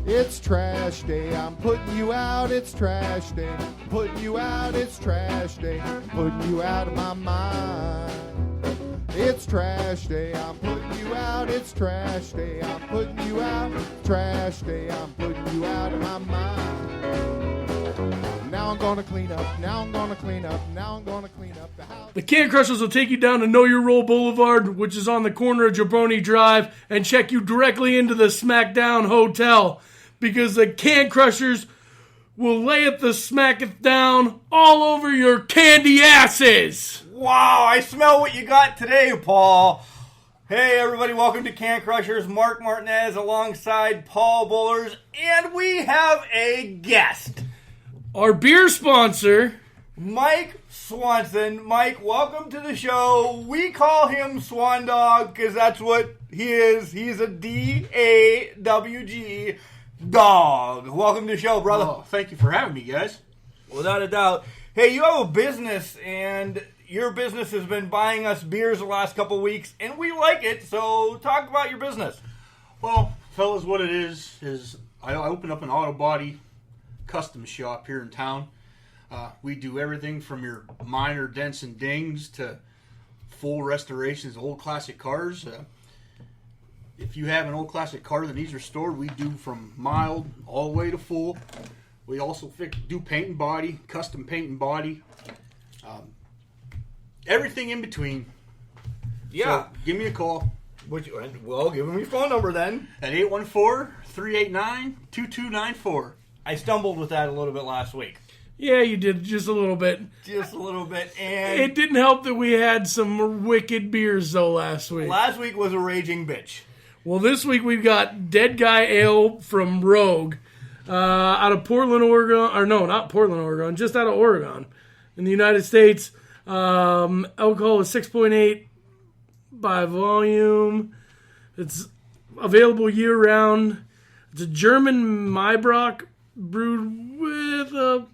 It's trash day. I'm putting you out. It's trash day. I'm putting you out. It's trash day. I'm putting you out of my mind. It's trash day. I'm putting you out. It's trash day. I'm putting you out. Trash day. I'm putting you out of my mind. Now I'm gonna clean up. Now I'm gonna clean up. Now I'm gonna clean up the house. The Can Crushers will take you down to Know Your Role Boulevard, which is on the corner of Jabroni Drive, and check you directly into the SmackDown Hotel, because the Can Crushers will lay it the smack it down all over your candy asses. Wow, I smell what you got today, Paul. Hey, everybody, welcome to Can Crushers. Mark Martinez alongside Paul Bullers, and we have a guest. Our beer sponsor, Mike Swanson. Mike, welcome to the show. We call him SwanDawg because that's what he is. He's a D-A-W-G dog. Welcome to the show, brother. Oh, thank you for having me, guys. Without a doubt. Hey, you have a business, and your business has been buying us beers the last couple weeks, and we like it, so talk about your business. Well, fellas, what it is I opened up an auto body custom shop here in town. We do everything from your minor dents and dings to full restorations of old classic cars. If you have an old classic car that needs restored, we do from mild all the way to full. We also do paint and body, custom paint and body, everything in between. Yeah. So give me a call. Well, give him your phone number then. At 814-389-2294. I stumbled with that a little bit last week. yeah, you did just a little bit. Just a little bit. And It didn't help that we had some wicked beers, though, last week. last week was a raging bitch. Well, this week we've got Dead Guy Ale from Rogue out of Portland, Oregon. Or no, not Portland, Oregon. Just out of Oregon in the United States. Alcohol is 6.8 by volume. It's available year-round. It's a German Maibrock brewed with a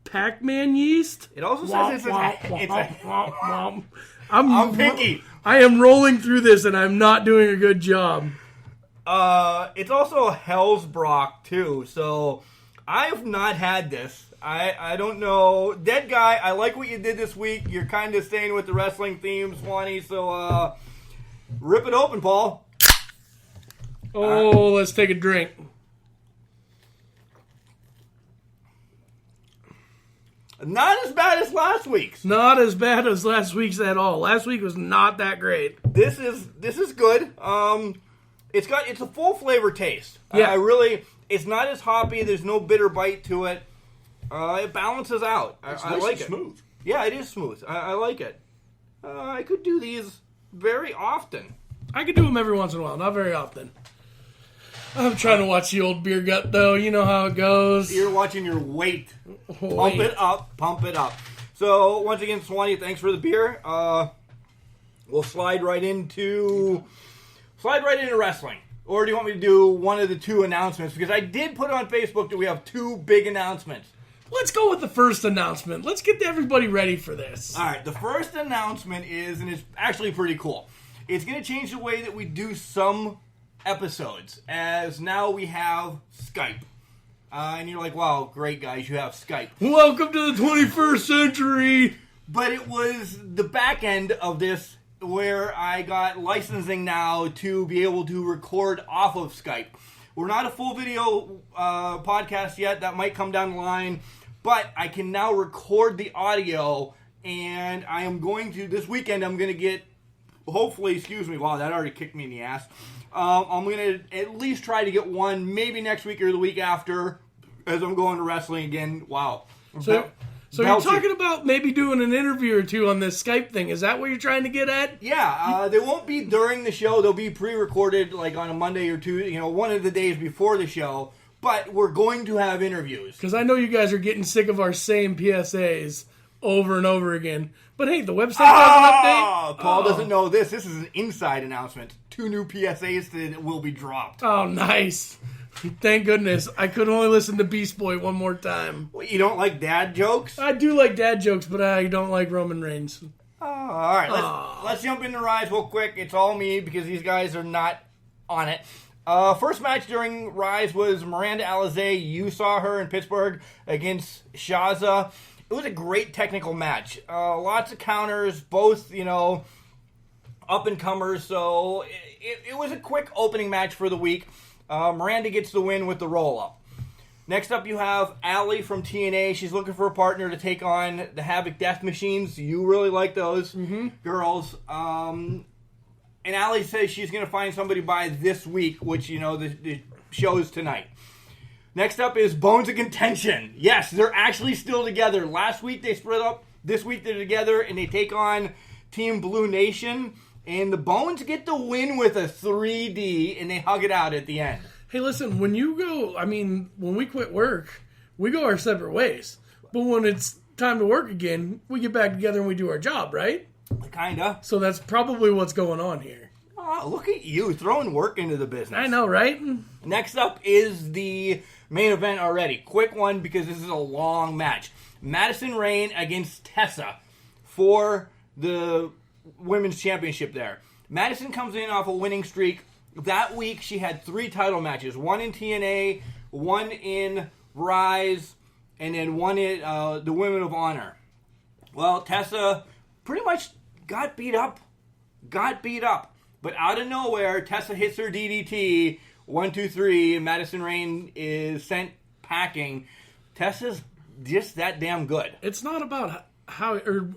Pac-Man yeast. It also says I'm picky. I am rolling through this, and I'm not doing a good job. It's also a Hellsbrock, too, so I've not had this. I don't know. Dead Guy, I like what you did this week. You're kind of staying with the wrestling theme, Swanee, so rip it open, Paul. Oh, let's take a drink. Not as bad as last week's. Not as bad as last week's at all. Last week was not that great. This is good. It's a full flavor taste. Yeah. It's not as hoppy. There's no bitter bite to it. It balances out. It's I nice like and it. smooth. Yeah, it is smooth. I like it. I could do these very often. I could do them every once in a while, not very often. I'm trying to watch the old beer gut, though. You know how it goes. You're watching your weight. Pump it up. So, once again, Swanee, thanks for the beer. We'll slide right into wrestling. Or do you want me to do one of the two announcements? Because I did put on Facebook that we have two big announcements. Let's go with the first announcement. Let's get everybody ready for this. All right, the first announcement is, and it's actually pretty cool, it's going to change the way that we do some episodes, as now we have Skype. And you're like, wow, great, guys, you have Skype. Welcome to the 21st century. But it was the back end of this where I got licensing now to be able to record off of Skype. We're not a full video podcast yet. That might come down the line. But I can now record the audio, and I am going to, this weekend, I'm going to get, hopefully, wow, that already kicked me in the ass. I'm going to at least try to get one, maybe next week or the week after, as I'm going to wrestling again. Wow. So you're talking about maybe doing an interview or two on this Skype thing. Is that what you're trying to get at? Yeah, they won't be during the show. They'll be pre-recorded like on a Monday or two, one of the days before the show. But we're going to have interviews. Because I know you guys are getting sick of our same PSAs over and over again. But hey, the website does an update. Paul doesn't know this. This is an inside announcement. 2 new PSAs that will be dropped. Oh, nice. Thank goodness. I could only listen to Beast Boy one more time. Well, you don't like dad jokes? I do like dad jokes, but I don't like Roman Reigns. All right, let's jump into Rise real quick. It's all me because these guys are not on it. First match during Rise was Miranda Alizé. You saw her in Pittsburgh against Shaza. It was a great technical match. Lots of counters, both, up-and-comers. So it was a quick opening match for the week. Miranda gets the win with the roll-up. Next up, you have Allie from TNA. She's looking for a partner to take on the Havoc Death Machines. You really like those girls. And Allie says she's going to find somebody by this week, which, the show is tonight. Next up is Bones of Contention. Yes, they're actually still together. Last week they split up. This week they're together, and they take on Team Blue Nation. And the Bones get the win with a 3D, and they hug it out at the end. Hey, listen, when we quit work, we go our separate ways. But when it's time to work again, we get back together and we do our job, right? Kinda. So that's probably what's going on here. Oh, look at you, throwing work into the business. I know, right? Next up is the main event already. Quick one, because this is a long match. Madison Rayne against Tessa for the women's championship there. Madison comes in off a winning streak. That week, she had 3 title matches. 1 in TNA, 1 in Rise, and then 1 in the Women of Honor. Well, Tessa pretty much got beat up. But out of nowhere, Tessa hits her DDT. 1, 2, 3, and Madison Rayne is sent packing. Tessa's just that damn good. It's not about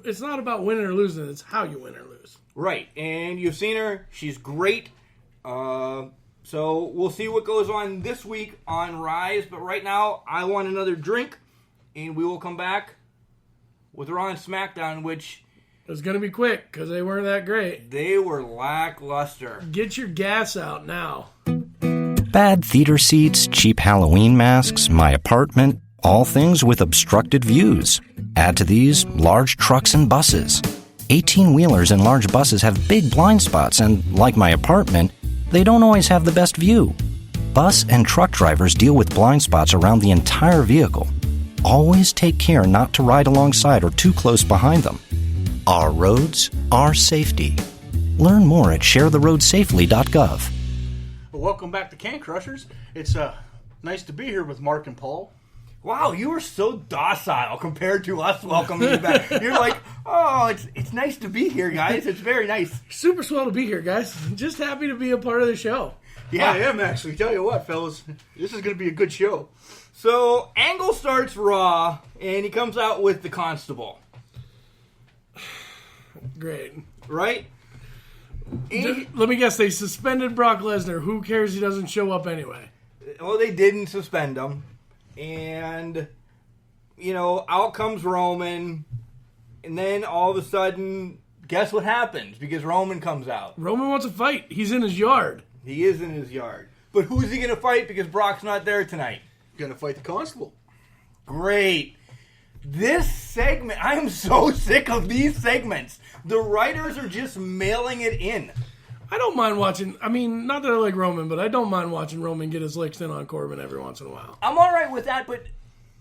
it's not about winning or losing. It's how you win or lose. Right, and you've seen her. She's great. So we'll see what goes on this week on Rise. But right now, I want another drink, and we will come back with Raw and SmackDown, which it's going to be quick because they weren't that great. They were lackluster. Get your gas out now. Bad theater seats, cheap Halloween masks, my apartment, all things with obstructed views. Add to these, large trucks and buses. 18-wheelers and large buses have big blind spots, and like my apartment, they don't always have the best view. Bus and truck drivers deal with blind spots around the entire vehicle. Always take care not to ride alongside or too close behind them. Our roads, our safety. Learn more at sharetheroadsafely.gov. Well, welcome back to Can Crushers. It's nice to be here with Mark and Paul. Wow, you were so docile compared to us welcoming you back. You're like, oh, it's nice to be here, guys. It's very nice. Super swell to be here, guys. Just happy to be a part of the show. Yeah, I am actually. Tell you what, fellas, this is going to be a good show. So, Angle starts Raw, and he comes out with the Constable. Great. Right? Let me guess, they suspended Brock Lesnar. Who cares? He doesn't show up anyway. Well, they didn't suspend him. And, out comes Roman. And then all of a sudden, guess what happens? Because Roman comes out. Roman wants to fight. He's in his yard. He is in his yard. But who's he going to fight because Brock's not there tonight? Going to fight the Constable. Great. This segment, I am so sick of these segments. The writers are just mailing it in. I don't mind watching, not that I like Roman, but I don't mind watching Roman get his licks in on Corbin every once in a while. I'm all right with that, but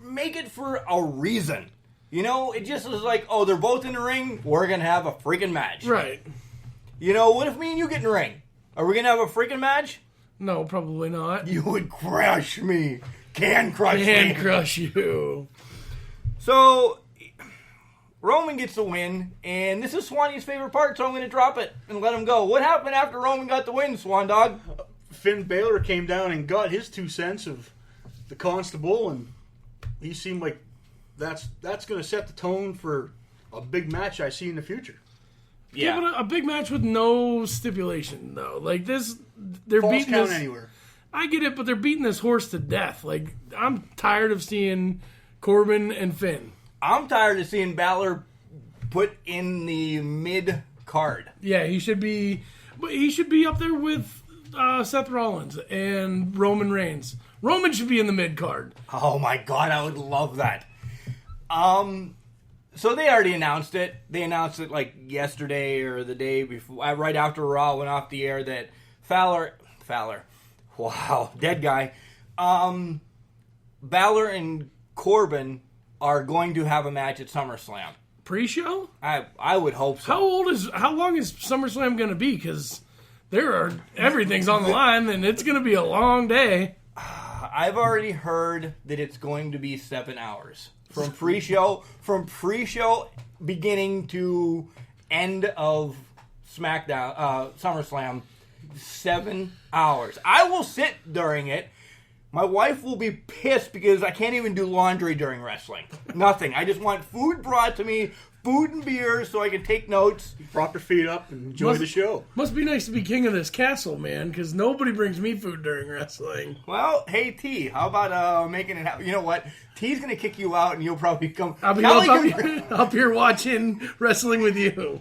make it for a reason. It just is like, oh, they're both in the ring, we're going to have a freaking match. Right. What if me and you get in the ring? Are we going to have a freaking match? No, probably not. You would crush me. Can crush you. So, Roman gets the win, and this is Swanee's favorite part, so I'm going to drop it and let him go. What happened after Roman got the win, SwanDawg? Finn Balor came down and got his 2 cents of the Constable, and he seemed like that's going to set the tone for a big match I see in the future. Yeah, but a big match with no stipulation, though. Like this, they're False beating count this. Anywhere. I get it, but they're beating this horse to death. Like, I'm tired of seeing Corbin and Finn. I'm tired of seeing Balor put in the mid card. Yeah, he should be up there with Seth Rollins and Roman Reigns. Roman should be in the mid card. Oh my god, I would love that. So they already announced it. They announced it like yesterday or the day before, right after Raw went off the air, that Fowler, wow, dead guy. Balor and Corbin are going to have a match at SummerSlam. Pre-show? I would hope so. How long is SummerSlam going to be? Because everything's on the line, and it's going to be a long day. I've already heard that it's going to be 7 hours from pre-show beginning to end of SummerSlam. 7 hours. I will sit during it. My wife will be pissed because I can't even do laundry during wrestling. Nothing. I just want food brought to me, food and beer, so I can take notes. Prop your feet up and enjoy the show. Must be nice to be king of this castle, man, because nobody brings me food during wrestling. Well, hey, T, how about making it happen? You know what? T's going to kick you out, and you'll probably come. I'll be up here watching wrestling with you.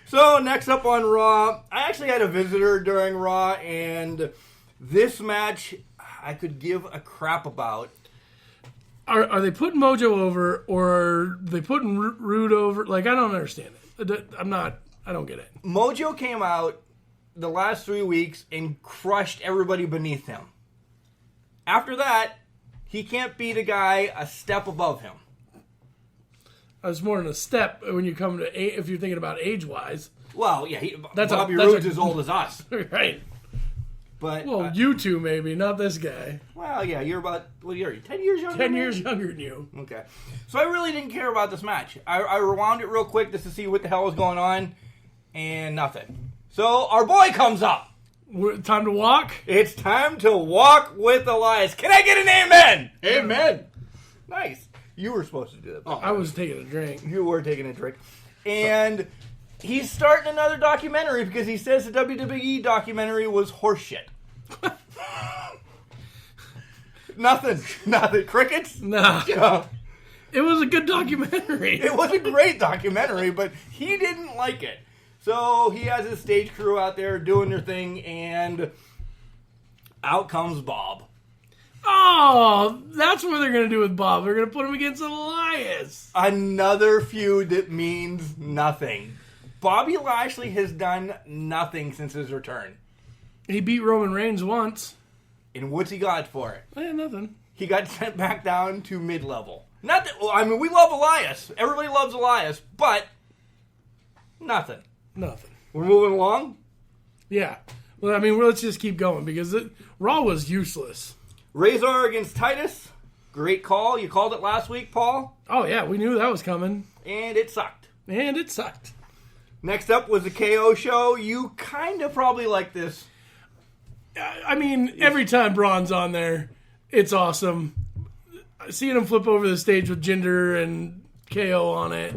So, next up on Raw, I actually had a visitor during Raw, and this match I could give a crap about. Are they putting Mojo over, or are they putting Rude over? Like, I don't understand it. I don't get it. Mojo came out the last 3 weeks and crushed everybody beneath him. After that, he can't beat a guy a step above him. It's more than a step when you come to if you're thinking about age-wise. Well, yeah, Bobby Roode's as old as us. Right. But you two maybe, not this guy. Well, yeah, you're about, what are you, 10 years younger 10 years younger than you. Okay. So I really didn't care about this match. I rewound it real quick just to see what the hell was going on, and nothing. So our boy comes up. Time to walk? It's time to walk with Elias. Can I get an amen? Amen. Nice. You were supposed to do that. Oh, I was taking a drink. You were taking a drink. And he's starting another documentary because he says the WWE documentary was horseshit. Nothing. Crickets? Nah. Yeah. It was a good documentary. It was a great documentary, but he didn't like it. So he has his stage crew out there doing their thing, and out comes Bob. Oh, that's what they're going to do with Bob. They're going to put him against Elias. Another feud that means nothing. Bobby Lashley has done nothing since his return. He beat Roman Reigns once. And what's he got for it? Nothing. He got sent back down to mid-level. Not that, well, I mean, we love Elias. Everybody loves Elias, but nothing. Nothing. We're moving along? Yeah. Well, I mean, let's just keep going because Raw was useless. Razor against Titus. Great call. You called it last week, Paul. Oh, yeah. We knew that was coming. And it sucked. Next up was the KO show. You kind of probably like this. I mean, every time Braun's on there, it's awesome. Seeing him flip over the stage with Jinder and KO on it.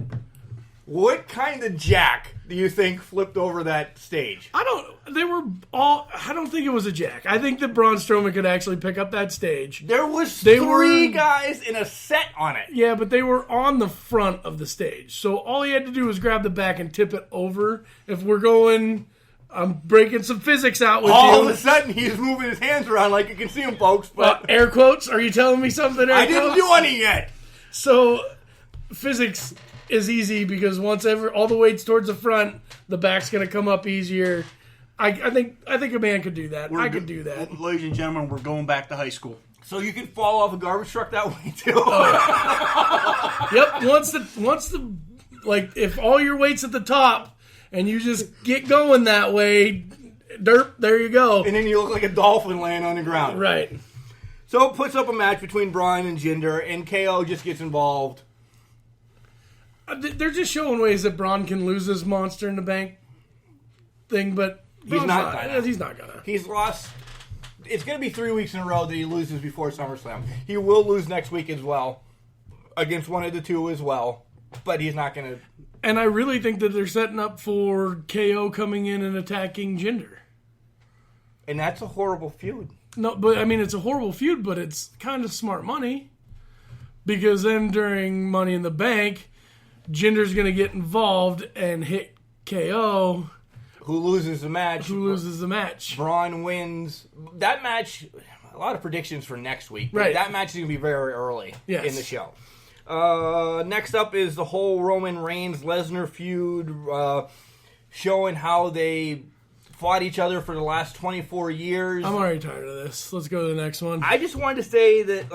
What kind of jack do you think flipped over that stage? I don't think it was a jack. I think that Braun Strowman could actually pick up that stage. There was three guys in a set on it. Yeah, but they were on the front of the stage. So all he had to do was grab the back and tip it over. If we're going, I'm breaking some physics out with you. All of a sudden, he's moving his hands around like you can see him, folks. But air quotes? Are you telling me something? I didn't do any yet. So physics is easy because once all the weight's towards the front, the back's going to come up easier. I think a man could do that. I could do that. Ladies and gentlemen, we're going back to high school. So you can fall off a garbage truck that way too. Oh, yeah. Yep. Once the if all your weight's at the top and you just get going that way, derp, there you go. And then you look like a dolphin laying on the ground. Right. So it puts up a match between Bryan and Jinder, and KO just gets involved. They're just showing ways that Braun can lose this Monster in the Bank thing, but he's not gonna. He's not gonna. He's lost. It's going to be 3 weeks in a row that he loses before SummerSlam. He will lose next week as well, against one of the two as well, but he's not going to. And I really think that they're setting up for KO coming in and attacking Jinder. And that's a horrible feud. No, but I mean, it's a horrible feud, but it's kind of smart money. Because then during Money in the Bank, Jinder's going to get involved and hit KO. Who loses the match. Braun wins. That match, a lot of predictions for next week. Right. That match is going to be very early in the show. Next up is the whole Roman Reigns-Lesnar feud, showing how they fought each other for the last 24 years. I'm already tired of this. Let's go to the next one. I just wanted to say that,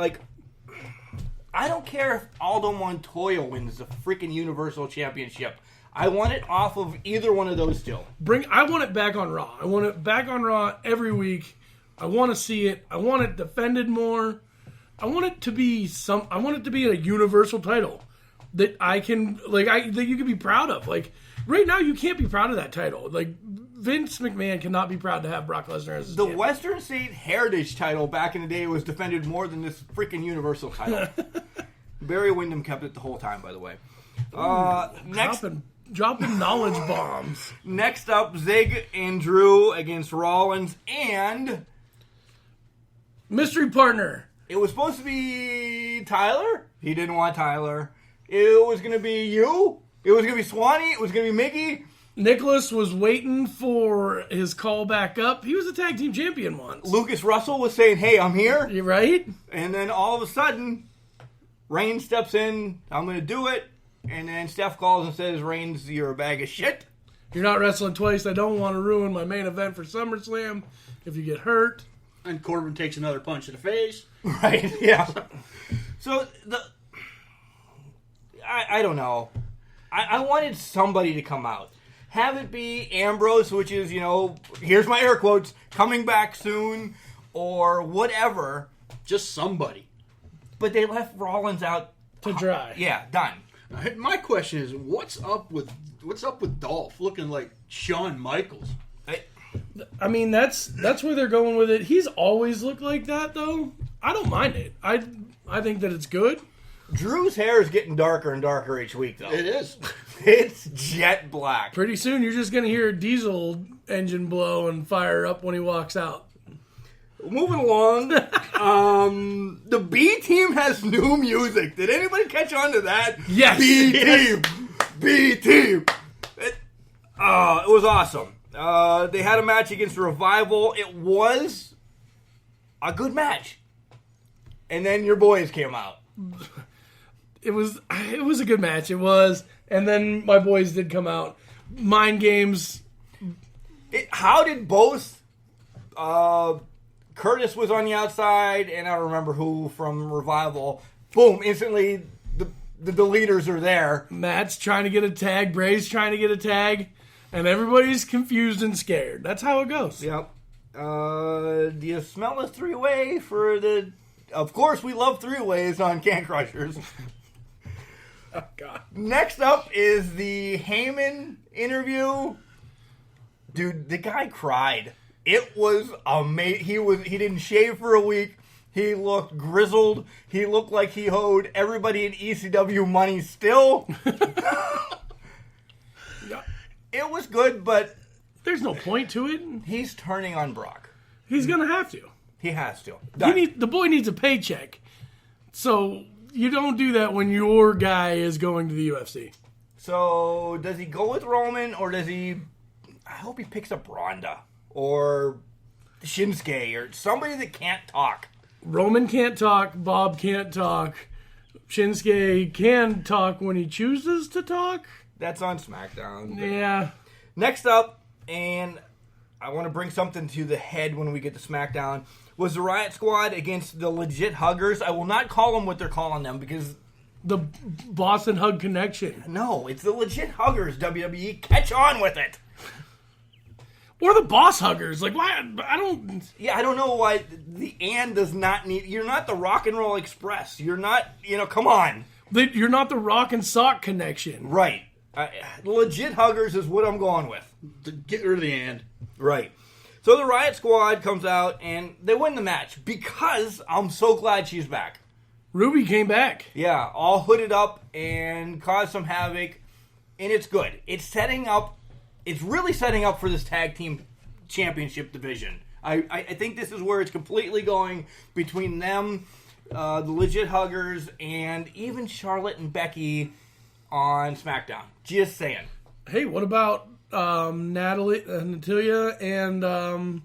I don't care if Aldo Montoya wins the freaking Universal Championship. I want it off of either one of those two. I want it back on Raw. I want it back on Raw every week. I want to see it. I want it defended more. I want it to be a universal title that I can that you can be proud of. Like right now, you can't be proud of that title. Like Vince McMahon cannot be proud to have Brock Lesnar as his champion. Western State Heritage title back in the day was defended more than this freaking Universal title. Barry Windham kept it the whole time, by the way. Dropping knowledge bombs. Next up, Zig and Drew against Rollins and mystery partner. It was supposed to be Tyler. He didn't want Tyler. It was going to be you. It was going to be Swanee. It was going to be Mickey. Nicholas was waiting for his call back up. He was a tag team champion once. Lucas Russell was saying, hey, I'm here. You right? And then all of a sudden, Reigns steps in. I'm going to do it. And then Steph calls and says, Reigns, you're a bag of shit. You're not wrestling twice. I don't want to ruin my main event for SummerSlam if you get hurt. And Corbin takes another punch in the face. Right, yeah. So, I don't know. I wanted somebody to come out. Have it be Ambrose, which is, here's my air quotes, coming back soon, or whatever. Just somebody. But they left Rollins out to dry. Yeah, done. My question is, what's up with Dolph looking like Shawn Michaels? I mean, that's where they're going with it. He's always looked like that, though. I don't mind it. I think that it's good. Drew's hair is getting darker and darker each week, though. It is. It's jet black. Pretty soon, you're just going to hear a diesel engine blow and fire up when he walks out. Moving along, the B team has new music. Did anybody catch on to that? Yes. B team, B team. It was awesome. They had a match against Revival. It was a good match, and then your boys came out. It was a good match. It was, and then my boys did come out. Mind games. How did both? Curtis was on the outside, and I don't remember who from Revival. Boom! Instantly, the leaders are there. Matt's trying to get a tag. Bray's trying to get a tag, and everybody's confused and scared. That's how it goes. Yep. Do you smell a three-way for the? Of course, we love three-ways on Can Crushers. Oh God. Next up is the Heyman interview. Dude, the guy cried. It was amazing. He didn't shave for a week. He looked grizzled. He looked like he owed everybody in ECW money still. It was good, but there's no point to it. He's turning on Brock. He's gonna have to. He has to. The boy needs a paycheck. So you don't do that when your guy is going to the UFC. So does he go with Roman, or does he? I hope he picks up Ronda. Or Shinsuke, or somebody that can't talk. Roman can't talk. Bob can't talk. Shinsuke can talk when he chooses to talk. That's on SmackDown. Yeah. Next up, and I want to bring something to the head when we get to SmackDown, was the Riot Squad against the Legit Huggers. I will not call them what they're calling them because... The Boston Hug Connection. No, it's the Legit Huggers, WWE. Catch on with it. Or the Boss Huggers. Like, why? I don't... Yeah, I don't know why the "and" does not need... You're not the Rock and Roll Express. You're not, come on. You're not the Rock and Sock Connection. Right. Legit Huggers is what I'm going with. Get rid of the "and." Right. So the Riot Squad comes out, and they win the match because I'm so glad she's back. Ruby came back. Yeah, all hooded up and caused some havoc, and it's good. It's really setting up for this tag team championship division. I think this is where it's completely going between them, the Legit Huggers, and even Charlotte and Becky on SmackDown. Just saying. Hey, what about Natalia and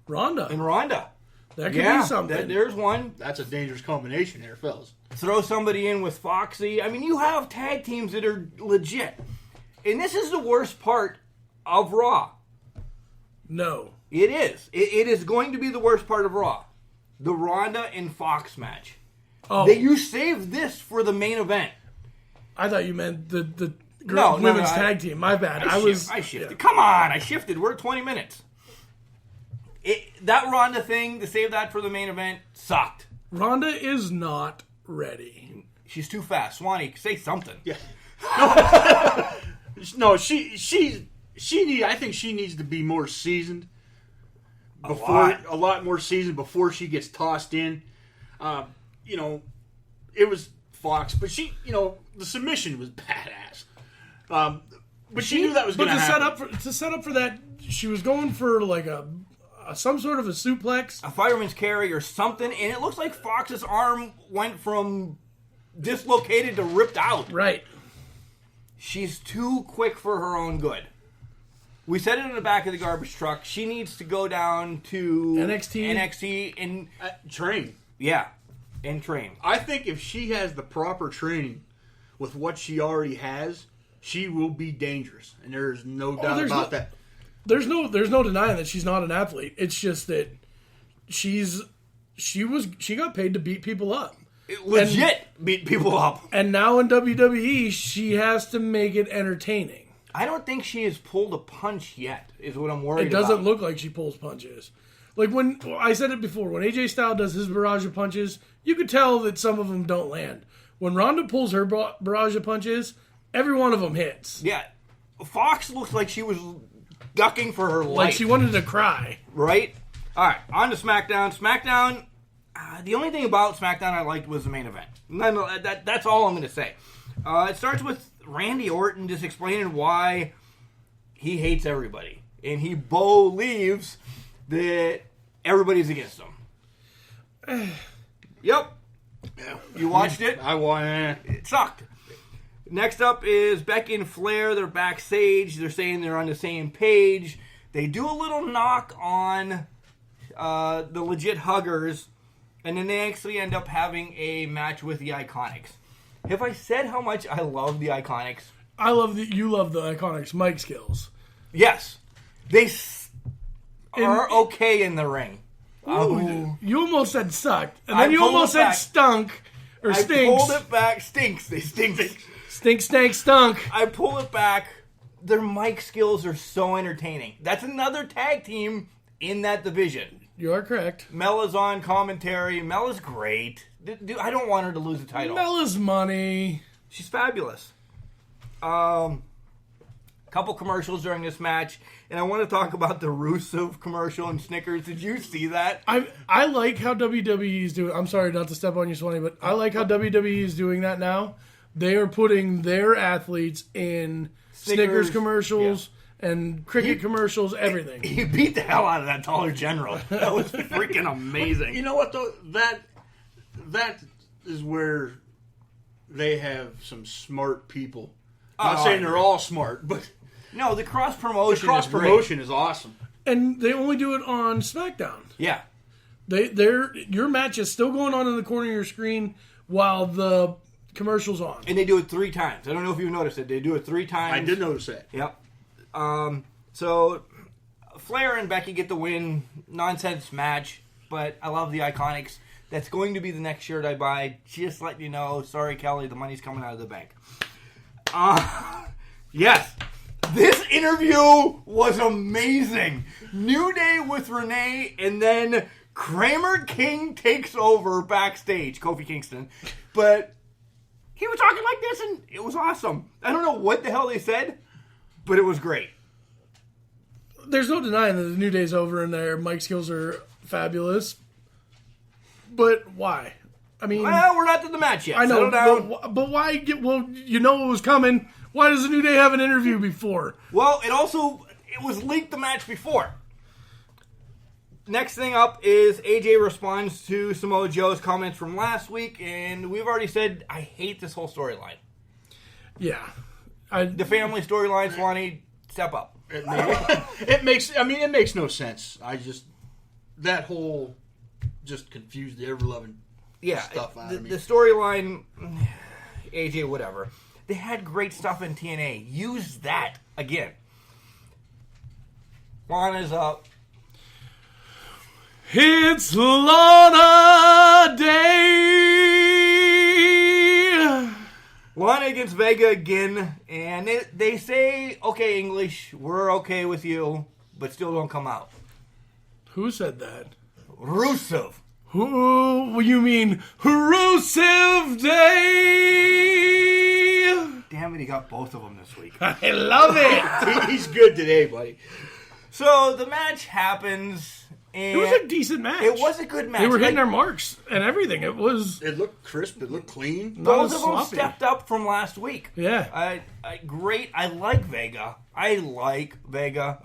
Ronda? And Ronda. That could be something. There's one. That's a dangerous combination there, fellas. Throw somebody in with Foxy. I mean, you have tag teams that are legit. And this is the worst part of Raw. No. It is. It is going to be the worst part of Raw. The Ronda and Fox match. Oh. You saved this for the main event. I thought you meant the women's tag team. My bad. I shifted. Yeah. Come on, I shifted. We're at 20 minutes. That Ronda thing, to save that for the main event, sucked. Ronda is not ready. She's too fast. Swanee, say something. Yeah. No, I think she needs to be more seasoned. A lot more seasoned before she gets tossed in. It was Fox, but the submission was badass. But she knew that was going to happen. To set up for that, she was going for like some sort of a suplex, a fireman's carry or something, and it looks like Fox's arm went from dislocated to ripped out. Right. She's too quick for her own good. We said it in the back of the garbage truck. She needs to go down to NXT and train. Yeah, and train. I think if she has the proper training with what she already has, she will be dangerous, and there's no doubt about that. There's no denying that she's not an athlete. It's just that she got paid to beat people up. Beat people up. And now in WWE, she has to make it entertaining. I don't think she has pulled a punch yet, is what I'm worried about. It doesn't look like she pulls punches. Like when, I said it before, when AJ Styles does his barrage of punches, you could tell that some of them don't land. When Ronda pulls her barrage of punches, every one of them hits. Yeah. Fox looks like she was ducking for her life. Like she wanted to cry. Right? All right, on to SmackDown. SmackDown, the only thing about SmackDown I liked was the main event. That's all I'm going to say. It starts with Randy Orton just explaining why he hates everybody. And he believes that everybody's against him. Yep. You watched it? I watched it. It sucked. Next up is Becky and Flair. They're backstage. They're saying they're on the same page. They do a little knock on the legit huggers, and then they actually end up having a match with the Iconics. Have I said how much I love the Iconics? You love the Iconics' mic skills. Yes. They are okay in the ring. You almost said sucked, and then you almost said stunk or stinks. I pulled it back. Stinks. They stink. Stink, stank, stunk. I pull it back. Their mic skills are so entertaining. That's another tag team in that division. You are correct. Mella's on commentary. Mella's great. I don't want her to lose the title. Mella's money. She's fabulous. Couple commercials during this match, and I want to talk about the Rusev commercial and Snickers. Did you see that? I like how WWE is doing. I'm sorry not to step on you, Swanee, but I like how WWE is doing that now. They are putting their athletes in Snickers commercials and cricket commercials, everything. He beat the hell out of that Dollar General. That was freaking amazing. You know what, though? That is where they have some smart people. I'm not saying they're all smart, but... No, the cross-promotion is awesome. And they only do it on SmackDown. Yeah. Your match is still going on in the corner of your screen while the commercial's on. And they do it 3 times. I don't know if you noticed it. They do it 3 times. I did notice that. Yep. So Flair and Becky get the win. Nonsense match, but I love the Iconics. That's going to be the next shirt I buy. Just letting you know. Sorry, Kelly. The money's coming out of the bank. Yes. This interview was amazing. New Day with Renee, and then Kramer King takes over backstage. Kofi Kingston. But he was talking like this, and it was awesome. I don't know what the hell they said, but it was great. There's no denying that the New Day's over and their mic skills are fabulous. But why? I mean... Well, we're not to the match yet. I know, but why... you know what was coming. Why does the New Day have an interview before? Well, it was leaked the match before. Next thing up is AJ responds to Samoa Joe's comments from last week, and we've already said, I hate this whole storyline. Yeah. The family storyline, Swanee, step up. It makes no sense. That whole just confused the ever-loving stuff out of me. The storyline, AJ, whatever. They had great stuff in TNA. Use that again. Lana's up. It's Lana Day. Lana against Vega again, and they say, okay, English, we're okay with you, but still don't come out. Who said that? Rusev. Who? You mean Rusev Day? Damn it, he got both of them this week. I love it. He's good today, buddy. So the match happens. And It was a decent match. It was a good match. They were hitting their marks and everything. It was It looked crisp. It looked clean. both of them sloppy. stepped up from last week. Yeah. Great. I like Vega. I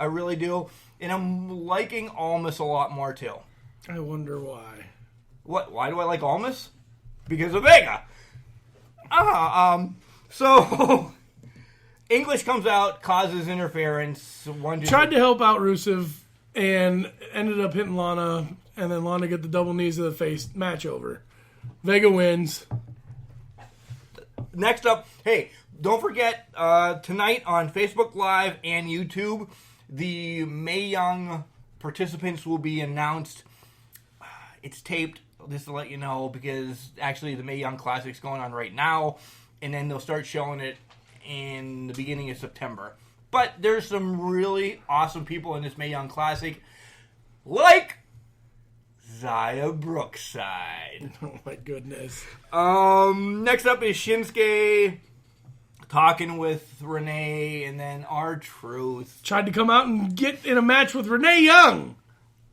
really do. And I'm liking Almas a lot more, too. I wonder why. What? Why do I like Almas? Because of Vega. So English comes out, causes interference. Tried to help out Rusev and ended up hitting Lana, and then Lana get the double knees to the face. Match over. Vega wins. Next up, hey, don't forget, tonight on Facebook Live and YouTube, the Mae Young participants will be announced. It's taped, just to let you know, because actually the Mae Young Classic's going on right now, and then they'll start showing it in the beginning of September. But there's some really awesome people in this Mae Young Classic, like Zaya Brookside. Oh my goodness. Next up is Shinsuke talking with Renee, and then R-Truth. Tried to come out and get in a match with Renee Young.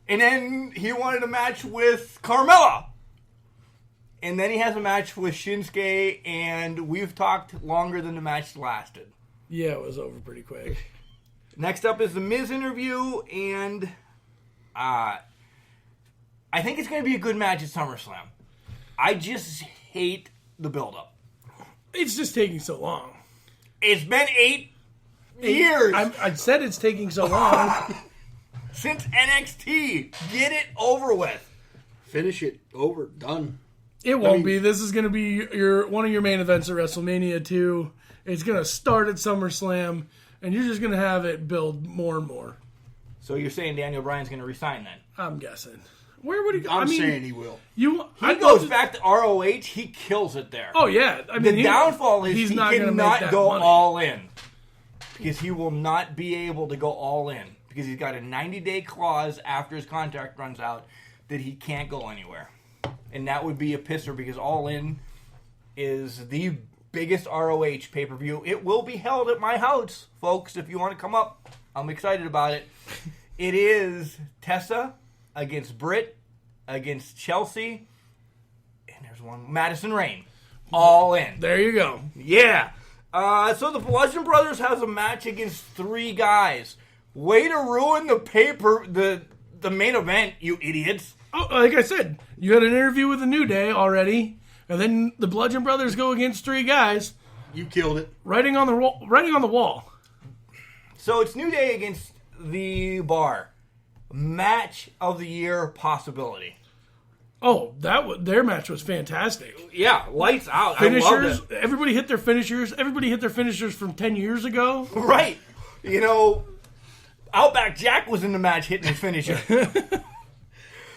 And then he wanted a match with Carmella. And then he has a match with Shinsuke, and we've talked longer than the match lasted. Yeah, it was over pretty quick. Next up is the Miz interview, and I think it's going to be a good match at SummerSlam. I just hate the build-up. It's just taking so long. It's been 8 years I said it's taking so long. since NXT. Get it over with. Finish it. Over. Done. It won't be. This is going to be one of your main events at WrestleMania 2. It's going to start at SummerSlam, and you're just going to have it build more and more. So you're saying Daniel Bryan's going to resign then? I'm guessing. Where would he go? I'm saying he will. He goes back to ROH. He kills it there. Oh, yeah. I mean, the downfall is he's he not gonna make cannot that go money. all in. Because he will not be able to go all in. Because he's got a 90-day clause after his contract runs out that he can't go anywhere. And that would be a pisser because All In is the biggest ROH pay-per-view. It will be held at my house, folks, if you want to come up. I'm excited about it. It is Tessa against Britt, against Chelsea, and there's one, Madison Rayne. All in. There you go. Yeah. So the Bludgeon Brothers has a match against 3 guys. Way to ruin the main event, you idiots. Oh, like I said, you had an interview with the New Day already, and then the Bludgeon Brothers go against 3 guys. You killed it. Writing on the wall. So it's New Day against the Bar. Match of the year possibility. Oh, their match was fantastic. Yeah, lights out. Finishers. I loved it. Everybody hit their finishers. Everybody hit their finishers from 10 years ago. Right. You know, Outback Jack was in the match hitting his finisher.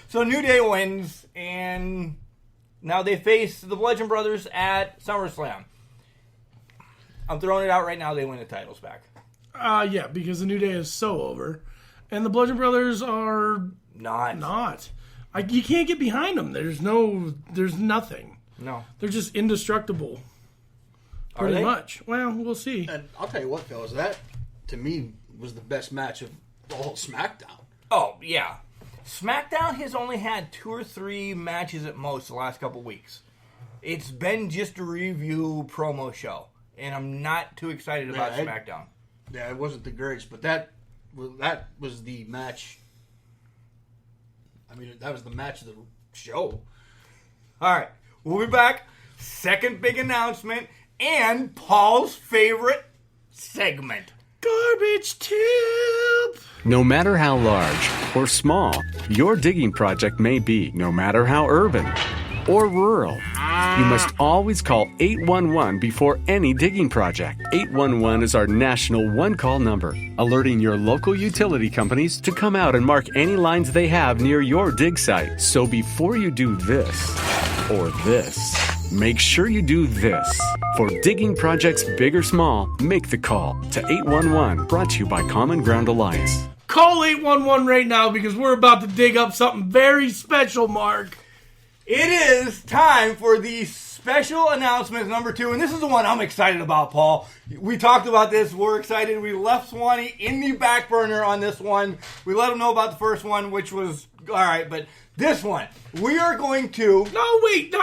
So New Day wins, and now they face the Bludgeon Brothers at SummerSlam. I'm throwing it out right now. They win the titles back. Yeah, because the New Day is so over. And the Bludgeon Brothers are not. You can't get behind them. There's nothing. No. They're just indestructible. Pretty they? much. Well, we'll see. And I'll tell you what, fellas, that to me was the best match of the whole SmackDown. Oh, yeah. SmackDown has only had 2 or 3 matches at most the last couple weeks. It's been just a review promo show, and I'm not too excited about SmackDown. Yeah, it wasn't the greatest, but that was the match. I mean, that was the match of the show. All right, we'll be back. Second big announcement and Paul's favorite segment. Garbage tip! No matter how large or small your digging project may be, no matter how urban or rural, you must always call 811 before any digging project. 811 is our national one-call number, alerting your local utility companies to come out and mark any lines they have near your dig site. So before you do this or this, make sure you do this. For digging projects big or small, make the call to 811, brought to you by Common Ground Alliance. Call 811 right now because we're about to dig up something very special, Mark. It is time for the special announcement number 2, and this is the one I'm excited about, Paul. We talked about this. We're excited. We left Swanee in the back burner on this one. We let him know about the first one, which was all right, but this one, we are going to... No, wait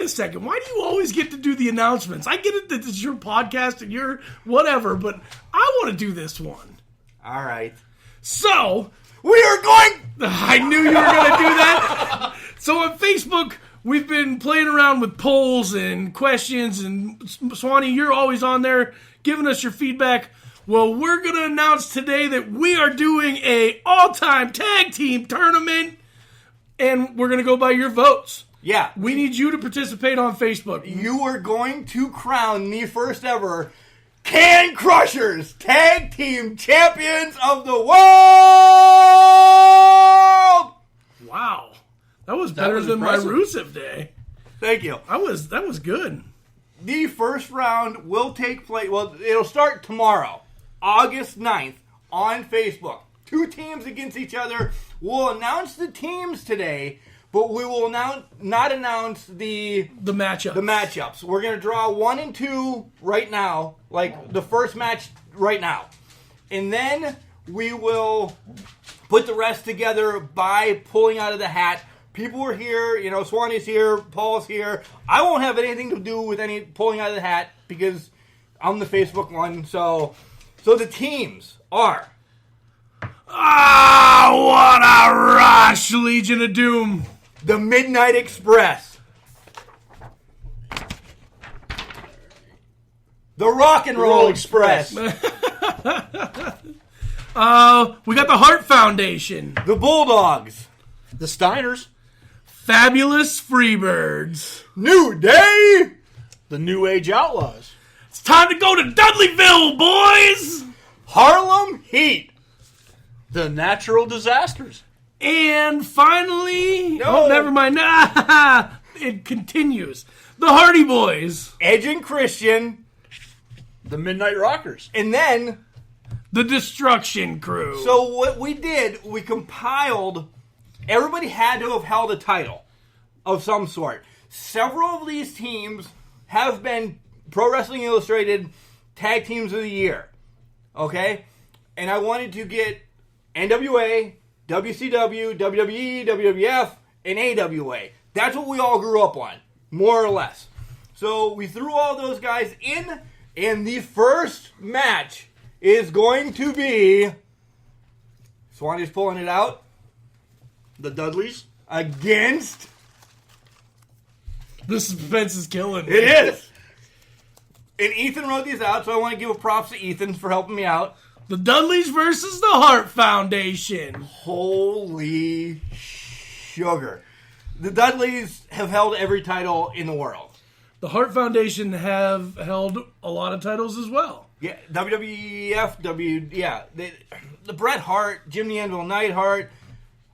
a second. Why do you always get to do the announcements? I get it that it's your podcast and your whatever, but I want to do this one. All right. So... We are going... I knew you were going to do that. So on Facebook, we've been playing around with polls and questions, and Swanee, you're always on there giving us your feedback. Well, we're going to announce today that we are doing a all-time tag team tournament, and we're going to go by your votes. Yeah. We need you to participate on Facebook. You are going to crown the first ever Can Crushers Tag Team Champions of the World! Wow. That was better than impressive. my Rusev Day. Thank you. That was good. The first round will take place, well, it'll start tomorrow, August 9th, on Facebook. 2 teams against each other. We'll announce the teams today, but we will not announce the matchups. We're going to draw 1 and 2 right now, like the first match right now. And then we will put the rest together by pulling out of the hat. People are here, Swanee's here, Paul's here. I won't have anything to do with any pulling out of the hat because I'm the Facebook one. So the teams are... what a rush, Legion of Doom. The Midnight Express. The Rock and Roll Express. We got the Hart Foundation. The Bulldogs. The Steiners. Fabulous Freebirds. New Day. The New Age Outlaws. It's time to go to Dudleyville, boys. Harlem Heat. The Natural Disasters. And finally... No. Oh, never mind. It continues. The Hardy Boys. Edge and Christian. The Midnight Rockers. And then... The Destruction Crew. So what we did, we compiled... Everybody had to have held a title of some sort. Several of these teams have been Pro Wrestling Illustrated Tag Teams of the Year. Okay? And I wanted to get NWA, WCW, WWE, WWF, and AWA. That's what we all grew up on, more or less. So we threw all those guys in, and the first match is going to be... Swanee's pulling it out. The Dudleys. Against... The suspense is killing me. It is! And Ethan wrote these out, so I want to give a props to Ethan for helping me out. The Dudleys versus the Hart Foundation. Holy sugar. The Dudleys have held every title in the world. The Hart Foundation have held a lot of titles as well. Yeah, WWF, the Bret Hart, Jim the Anvil Neidhart.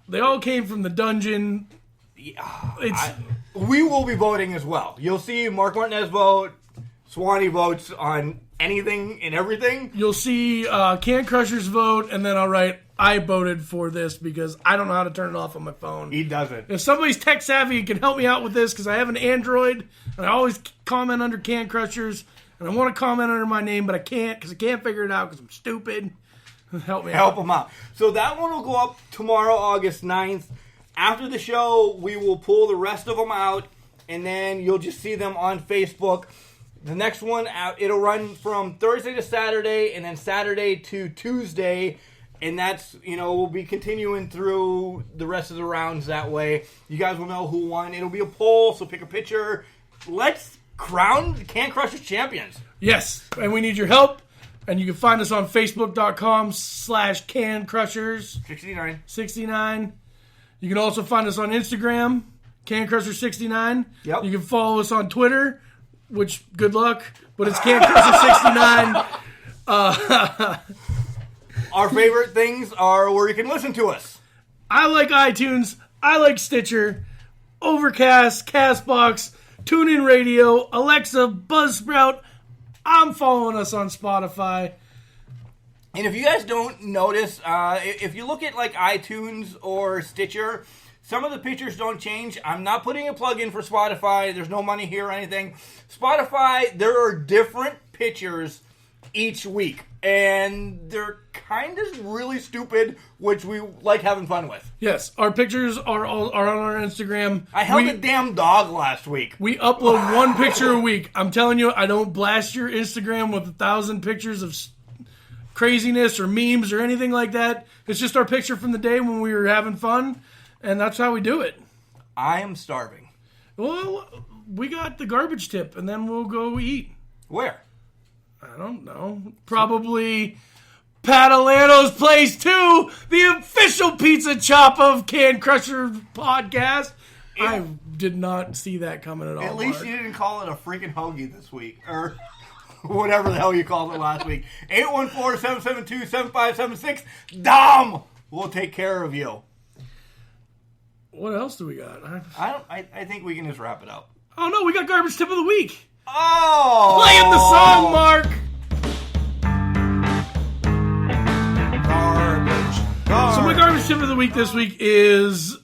They all came from the dungeon. We will be voting as well. You'll see Mark Martinez vote, Swanee votes on anything and everything. You'll see Can Crushers vote, and then I'll write, I voted for this because I don't know how to turn it off on my phone. He doesn't. If somebody's tech savvy and can help me out with this, because I have an Android, and I always comment under Can Crushers, and I want to comment under my name, but I can't because I can't figure it out because I'm stupid. Help me Help out. them out. So that one will go up tomorrow, August 9th. After the show, we will pull the rest of them out, and then you'll just see them on Facebook. The next one, it'll run from Thursday to Saturday, and then Saturday to Tuesday. And that's, we'll be continuing through the rest of the rounds that way. You guys will know who won. It'll be a poll, so pick a picture. Let's crown Can Crushers champions. Yes, and we need your help. And you can find us on Facebook.com/Can Crushers 69. You can also find us on Instagram, Can Crusher 69. Yep. You can follow us on Twitter, which, good luck, but it's Can Crusher 69. Our favorite things are where you can listen to us. I like iTunes. I like Stitcher, Overcast, CastBox, TuneIn Radio, Alexa, Buzzsprout. I'm following us on Spotify. And if you guys don't notice, if you look at like iTunes or Stitcher, some of the pictures don't change. I'm not putting a plug in for Spotify. There's no money here or anything. Spotify, there are different pictures each week. And they're kind of really stupid, which we like having fun with. Yes, our pictures are on our Instagram. I held a damn dog last week. We upload one picture a week. I'm telling you, I don't blast your Instagram with 1,000 pictures of craziness or memes or anything like that. It's just our picture from the day when we were having fun, and that's how we do it. I am starving. Well, we got the garbage tip, and then we'll go eat. Where? I don't know. Probably Padalano's Place 2, the official pizza chop of Can Crusher podcast. I did not see that coming at all. At least Mark. you didn't call it a freaking hoagie this week. Or whatever the hell you called it last week. 814-772-7576. Dom! We'll take care of you. What else do we got? I think we can just wrap it up. Oh, no, we got garbage tip of the week. Oh! Playing the song, Mark. So my garbage tip of the week this week is,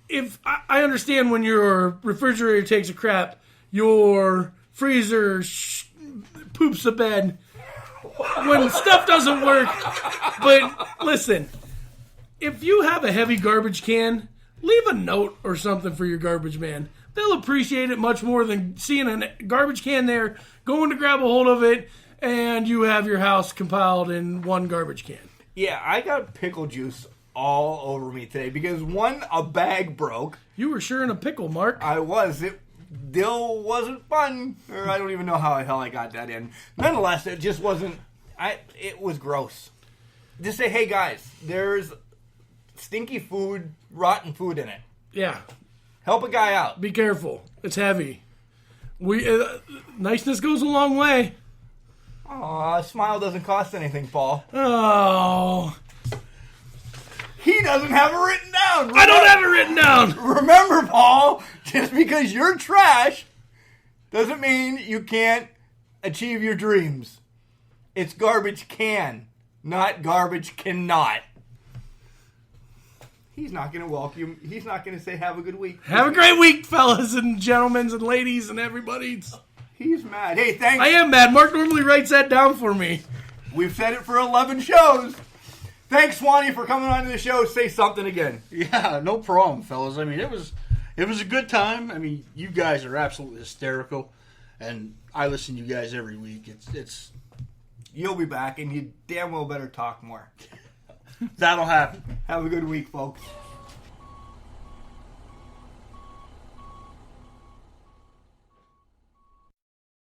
if I understand when your refrigerator takes a crap, your freezer poops the bed, when stuff doesn't work. But listen, if you have a heavy garbage can, leave a note or something for your garbage man. They'll appreciate it much more than seeing a garbage can there, going to grab a hold of it, and you have your house compiled in one garbage can. Yeah, I got pickle juice all over me today because a bag broke. You were sure in a pickle, Mark. I was. It still wasn't fun. Or I don't even know how the hell I got that in. Nonetheless, it just wasn't. It was gross. Just say, hey guys, there's stinky food, rotten food in it. Yeah. Help a guy out. Be careful. It's heavy. Niceness goes a long way. Aw, a smile doesn't cost anything, Paul. Oh. He doesn't have it written down. I don't have it written down. Remember, Paul, just because you're trash doesn't mean you can't achieve your dreams. It's garbage can, not garbage cannot. He's not going to welcome you. He's not going to say, have a good week. Have a great week, fellas and gentlemen and ladies and everybody. He's mad. Hey, thanks. I am mad. Mark normally writes that down for me. We've said it for 11 shows. Thanks, Swanee, for coming on to the show. Say something again. Yeah, no problem, fellas. I mean, it was a good time. I mean, you guys are absolutely hysterical, and I listen to you guys every week. It's You'll be back, and you damn well better talk more. That'll happen. Have a good week, folks.